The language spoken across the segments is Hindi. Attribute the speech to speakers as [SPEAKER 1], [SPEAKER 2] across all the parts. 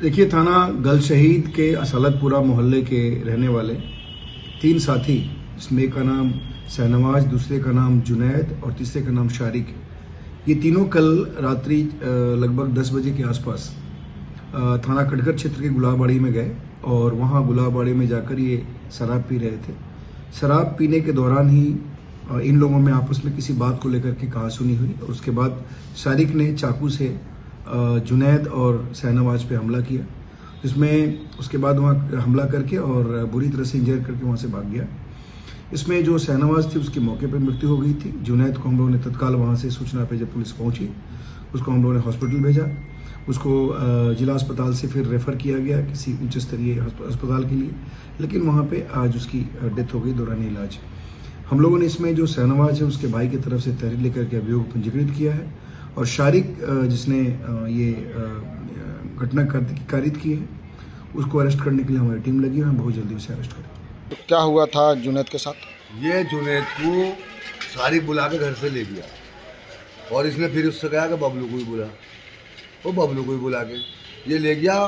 [SPEAKER 1] देखिए, थाना गल शहीद के असलतपुरा मोहल्ले के रहने वाले 3 साथी, जिसमें एक का नाम शहनवाज, दूसरे का नाम जुनैद और तीसरे का नाम शारिक, ये तीनों कल रात्रि लगभग 10 बजे के आसपास थाना खटकर क्षेत्र के गुलाबबाड़ी में गए और वहाँ गुलाबबाड़ी में जाकर ये शराब पी रहे थे। शराब पीने के दौरान ही इन लोगों में आपस में किसी बात को लेकर के कहासुनी हुई और उसके बाद शारिक ने चाकू से जुनैद और शहनवाज पे हमला किया, जिसमें उसके बाद वहाँ हमला करके और बुरी तरह से इंजर करके वहाँ से भाग गया। इसमें जो शहनवाज थी उसकी मौके पर मृत्यु हो गई थी। जुनैद को हम लोगों ने तत्काल वहाँ से सूचना पे जब पुलिस पहुँची उसको हम लोगों ने हॉस्पिटल भेजा। उसको जिला अस्पताल से फिर रेफ़र किया गया किसी उच्च स्तरीय अस्पताल के लिए, लेकिन वहाँ पे आज उसकी डेथ हो गई दौरान इलाज। हम लोगों ने इसमें जो शहनवाज है उसके भाई की तरफ से तहरीर लेकर के अभियोग पंजीकृत किया है और शारिक जिसने ये घटना कारित की है उसको अरेस्ट करने के लिए हमारी टीम लगी है। हम बहुत जल्दी उसे अरेस्ट करेंगे।
[SPEAKER 2] तो क्या हुआ था जुनैद के साथ?
[SPEAKER 3] ये जुनैद को शारिक बुला के घर से ले गया और इसने फिर उससे कहा कि बबलू को ही बुला, वो बबलू को ही बुला के ये ले गया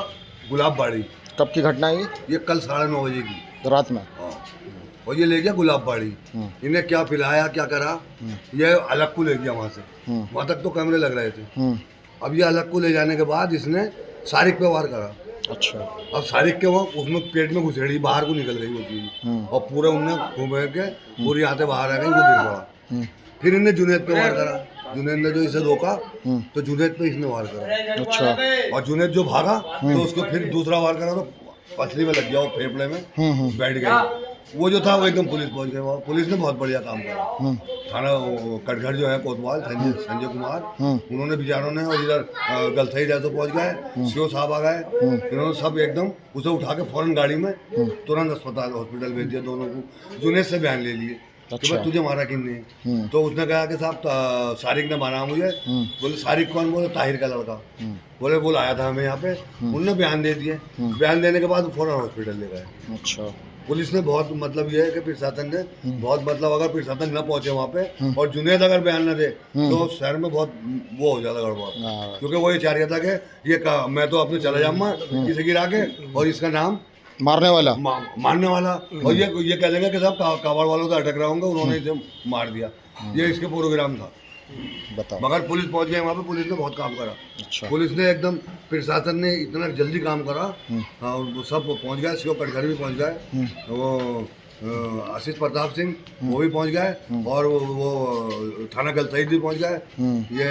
[SPEAKER 3] गुलाबबाड़ी।
[SPEAKER 2] कब की घटना है
[SPEAKER 3] ये कल 9:30 बजे की
[SPEAKER 2] तो रात में?
[SPEAKER 3] हाँ। और ये ले गया गुलाबबाड़ी। इन्हें क्या पिलाया क्या करा, ये अलग को ले गया वहाँ से। वहाँ तक तो कैमरे लग रहे थे। अब ये अलग को ले जाने के बाद इसने शारिक पे वार करा।
[SPEAKER 2] अच्छा।
[SPEAKER 3] अब शारिक के वहाँ उसमें पेट में घुसेड़ी बाहर को निकल गई वो चीज और पूरे उनने घूम के पूरी आते बाहर आ गई, वो गिर पड़ा। फिर इन्हें जुनैद पे वार करा। जुनैद ने जो इसे रोका तो जुनैद पे इसने वार करा।
[SPEAKER 2] अच्छा।
[SPEAKER 3] और जुनैद जो भागा तो उसको फिर दूसरा वार करा तो पसली में लग गया, वो फेफड़े में बैठ गया। वो जो था वो एकदम पुलिस पहुंच गया। पुलिस ने बहुत बढ़िया काम करा। थाना कटघर जो है कोतवाल संजय कुमार, उन्होंने बेचारों ने, और इधर गलथई जैसे पहुंच गए, सीओ साहब आ गए, इन्होंने सब एकदम उसे उठा के फौरन गाड़ी में तुरंत अस्पताल हॉस्पिटल भेज दिया। दोनों को जुनैद से बयान ले लिए कि भाई तुझे मारा किसने। तो उसने कहा कि साहब शारिक ने मारा मुझे। बोले शारिक कौन? बोले ताहिर का लड़का। बोले आया था हमें यहाँ पे। उनने बयान दे दिए। बयान देने के बाद फौरन हॉस्पिटल ले गए।
[SPEAKER 2] अच्छा।
[SPEAKER 3] पुलिस ने बहुत मतलब ये है कि प्रशासन ने बहुत मतलब अगर प्रशासन न पहुंचे वहाँ पे और जुनैद अगर बयान न दे तो शहर में बहुत वो हो जाता गड़बड़, क्योंकि वो ये चाह रहा था कि ये मैं तो अपने चला जाऊंगा इसे गिरा के और इसका नाम
[SPEAKER 2] मारने वाला
[SPEAKER 3] मारने वाला, और ये कह देंगे कि साहब कावड़ वालों से अटक रहा होंगे, उन्होंने इसे मार दिया। ये इसके प्रोग्राम था।
[SPEAKER 2] बताओ।
[SPEAKER 3] मगर पुलिस पहुंच गई वहाँ पे, पुलिस ने बहुत काम करा।
[SPEAKER 2] अच्छा।
[SPEAKER 3] पुलिस ने एकदम, प्रशासन ने इतना जल्दी काम करा। और वो सब पहुंच गए। सीओ कटघर भी पहुंच गए, वो आशीष प्रताप सिंह वो भी पहुंच गए, और वो थाना गलथई भी पहुंच गए। ये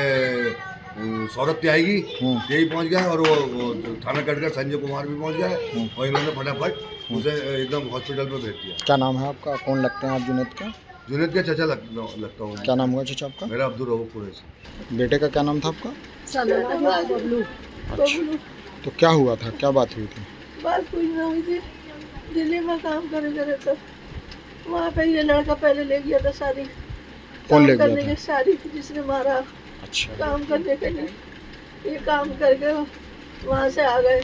[SPEAKER 3] सौरभ त्यागी यही पहुंच गए, और वो थाना कटघर संजय कुमार भी पहुंच गए, और इन्होंने फटाफट उसे एकदम हॉस्पिटल में भेज दिया।
[SPEAKER 2] क्या नाम है आपका? कौन लगते हैं आप जुनैद का?
[SPEAKER 3] जुनैद के चाचा लगता हूँ।
[SPEAKER 2] क्या नाम हुआ चाचा आपका?
[SPEAKER 3] मेरा अब्दुल रऊफ कुरैशी।
[SPEAKER 2] बेटे का क्या नाम था आपका?
[SPEAKER 4] बबलू।
[SPEAKER 2] अच्छा। तो क्या हुआ था, क्या बात हुई थी?
[SPEAKER 4] बात कुछ ना हुई थी, दिल्ली में काम करे तो वहाँ पे ये लड़का पहले ले गया था शादी।
[SPEAKER 2] कौन ले गया था?
[SPEAKER 4] शादी जिसने मारा।
[SPEAKER 2] अच्छा।
[SPEAKER 4] काम करने के लिए ये काम करके वहाँ से आ गए।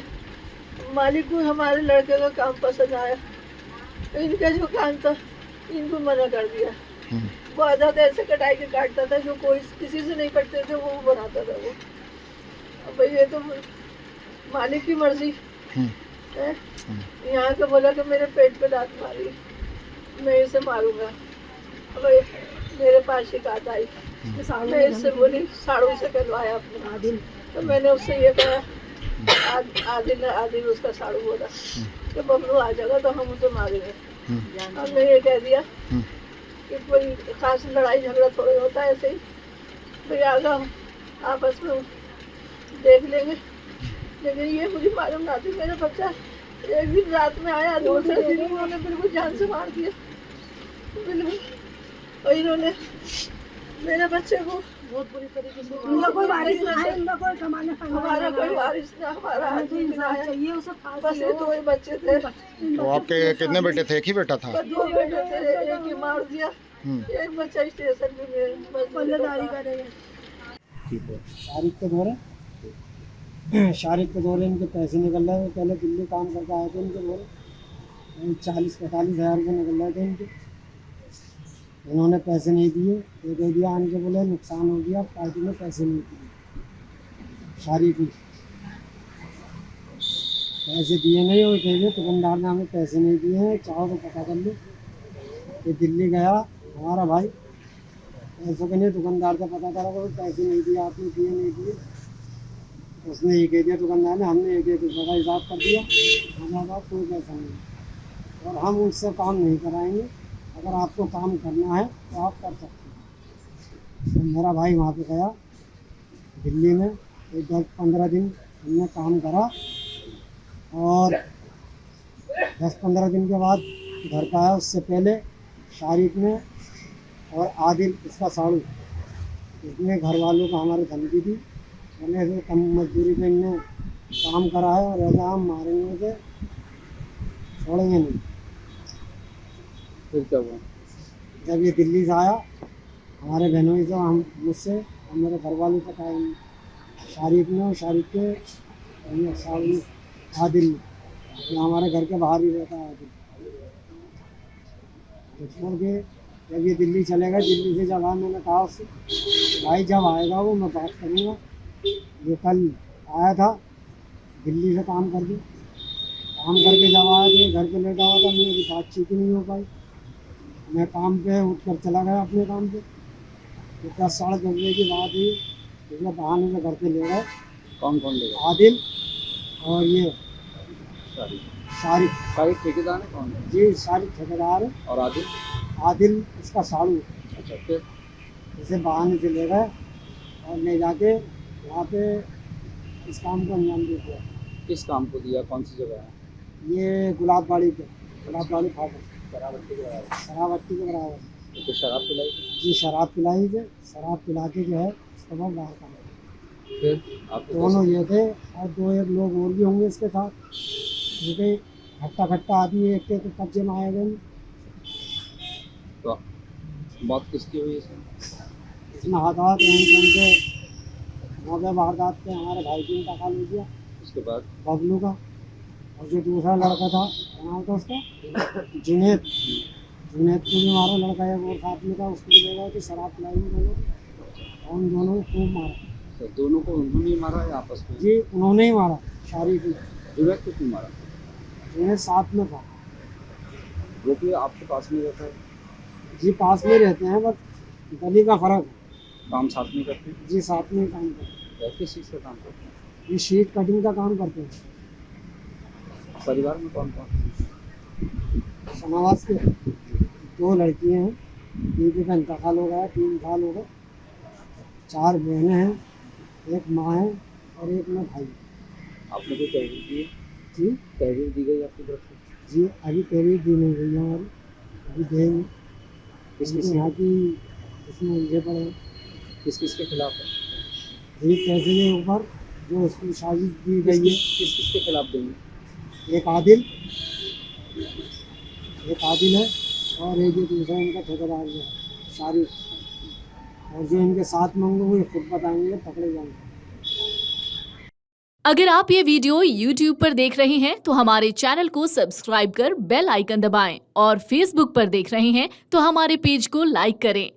[SPEAKER 4] मालिक को हमारे लड़के का काम पसंद आया, इनका जो काम था इनको मना कर दिया। बहुत ज़्यादा ऐसे कटाई के काटता था जो कोई किसी से नहीं कटते थे, वो बनाता था वो। अब ये तो मालिक की मर्जी है। यहाँ का बोला कि मेरे पेट पे दांत मारी, मैं इसे मारूंगा। अब मेरे पास शिकायत आई, मैं इससे बोली साड़ू से करवाया अपने आदिल। तो मैंने उससे ये कहा, आदिल उसका साड़ू बोला कि बबलू आ जाएगा तो हम उसे मारेंगे। हमने ये कह दिया कि कोई खास लड़ाई झगड़ा थोड़ा होता है, ऐसे ही फिर आगा आपस में देख लेंगे। लेकिन ये मुझे मालूम ना थी, मेरा बच्चा एक दिन रात में आया, दूसरे दिन उन्होंने बिल्कुल जान से मार दिया बिल्कुल। और इन्होंने मेरे बच्चे को बहुत बुरी तरीके से, कोई वारिस ना है, हमारा कोई वारिस ना, हमारा आदमी ना है, बस ये 2 ही बच्चे थे।
[SPEAKER 2] तो आपके कितने बेटे थे? एक ही बेटा था?
[SPEAKER 4] 2 बेटे थे, एक ही मार दिया, एक बच्चा स्टेशन में बल्लेदारी करेगा।
[SPEAKER 5] शारिक के दौरे इनके पैसे निकल रहे हैं। पहले दिल्ली काम करके आए थे, इनके दौरे 40-45 हज़ार रुपये निकल रहे थे इनके। इन्होंने पैसे नहीं दिए, ये दे दिया आने के, बोले नुकसान हो गया, पार्टी ने पैसे नहीं दिए शारिक की। पैसे दिए नहीं और कह रहे दुकानदार ने हमें पैसे नहीं दिए हैं, चाहो तो पता कर लो। ये दिल्ली गया हमारा भाई, पैसों के लिए दुकानदार से पता करा तो पैसे नहीं दिए, आपने दिए नहीं दिए। उसने ये कह दिया दुकानदार ने, हमने एक रुपये का हिसाब कर दिया, हमारे पास कोई पैसा नहीं और हम उससे काम नहीं कराएंगे। अगर आपको काम करना है तो आप कर सकते हैं। तो मेरा भाई वहाँ पे गया दिल्ली में, एक 10-15 दिन हमने काम करा और 10-15 दिन के बाद घर का आया। उससे पहले शारिक ने और आदिल इसका साड़ू, इसने घर वालों को हमारे धमकी दी, बोले ऐसे कम मजदूरी पे इनने काम करा है और ऐसा हम मारेंगे से छोड़ेंगे नहीं।
[SPEAKER 6] फिर क्या हुआ?
[SPEAKER 5] जब ये दिल्ली से आया हमारे बहनों से, हम मुझसे और मेरे घर वालों से कहा, शारिक ने और शारिक के साड़ू आदिल ने, ये हमारे घर के बाहर ही रहता है आदिल। तो छोड़ के जब ये दिल्ली चलेगा, दिल्ली से जब आया मैंने कहा उससे भाई जब आएगा वो मैं बात करूँगा। ये कल आया था दिल्ली से काम करके, काम करके जब आया तो ये घर पे लेटा हुआ था, मेरी बातचीत ही नहीं हो पाई। मैं काम पे उठ कर चला गया अपने काम पे। तो 10-10:30 बजे की बात हुई, इसलिए बहाने से घर पे ले गए।
[SPEAKER 6] कौन कौन ले गया?
[SPEAKER 5] आदिल और ये शारिक।
[SPEAKER 6] शारिक ठेकेदार है कौन है?
[SPEAKER 5] जी शारिक ठेकेदार है
[SPEAKER 6] और आदिल?
[SPEAKER 5] आदिल इसका साड़ू।
[SPEAKER 6] अच्छा, फिर
[SPEAKER 5] इसे बहाने से ले गए और ले जाके वहाँ पे इस काम को अंजाम दे दिया।
[SPEAKER 6] किस काम को दिया? कौन सी जगह है?
[SPEAKER 5] ये गुलाबबाड़ी पे, गुलाबबाड़ी फाटक,
[SPEAKER 6] शराबती के बराबर।
[SPEAKER 5] शराबती के बराबर।
[SPEAKER 6] तो शराब पिलाई?
[SPEAKER 5] जी शराब पिलाई थे, शराब पिला के जो है उसके बाद बाहर का।
[SPEAKER 6] फिर आपको
[SPEAKER 5] दोनों ये थे और 2-1 लोग और भी होंगे इसके साथ, क्योंकि हट्टा खट्टा आदमी एक के कब्जे में आए गए।
[SPEAKER 6] तो बात किसकी हुई इसमें?
[SPEAKER 5] इसमें हाथात के मौके वारदात पे हमारे भाई की इंतकाल हो गया,
[SPEAKER 6] उसके बाद
[SPEAKER 5] बबलू का। और जो दूसरा लड़का था क्या नाम था उसका, जुनैद को भी मारा। लड़का है वो साथ में था, उसको भी ले गए थे, शराब पिलाई दोनों और उन दोनों को खूब मारा।
[SPEAKER 6] तो दोनों को उन्होंने ही मारा है आपस में?
[SPEAKER 5] जी उन्होंने ही मारा। शारिक ने,
[SPEAKER 6] जुनैद को क्यों मारा?
[SPEAKER 5] जुनैद साथ में था।
[SPEAKER 6] वो भी आपके पास में रहता है?
[SPEAKER 5] जी पास में रहते हैं, बस गली का फ़र्क है।
[SPEAKER 6] काम साथ में करते हैं?
[SPEAKER 5] जी साथ में ही काम करते हैं।
[SPEAKER 6] किस चीज़ का काम करते हैं?
[SPEAKER 5] ये शीट कटिंग का काम करते हैं।
[SPEAKER 6] परिवार में कौन कौन?
[SPEAKER 5] समाज के 2 लड़कियां हैं, बीवी का इंतकाल हो गया, 3 साल हो गए। 4 बहनें हैं, 1 माँ है और 1 में भाई।
[SPEAKER 6] आपने कोई तहरीर दी है?
[SPEAKER 5] जी
[SPEAKER 6] तहरीर दी गई आपकी तरफ से?
[SPEAKER 5] जी अभी तहरीर दी नहीं गई है हमारी, अभी देंगे।
[SPEAKER 6] किस
[SPEAKER 5] क्योंकि यहाँ की इसमें उलझे पड़े हैं।
[SPEAKER 6] किस के खिलाफ है?
[SPEAKER 5] ये पैसे के ऊपर जो उसकी साजिश दी गई है।
[SPEAKER 6] किस के खिलाफ देंगे?
[SPEAKER 5] एक आदिल है और एक ये दूसरा इनका ठेकेदार है शारिक। और जो इनके साथ में होंगे वो ये खुद बताएंगे, पकड़े जाएंगे।
[SPEAKER 7] अगर आप ये वीडियो YouTube पर देख रहे हैं तो हमारे चैनल को सब्सक्राइब कर बेल आइकन दबाएं और Facebook पर देख रहे हैं तो हमारे पेज को लाइक करें।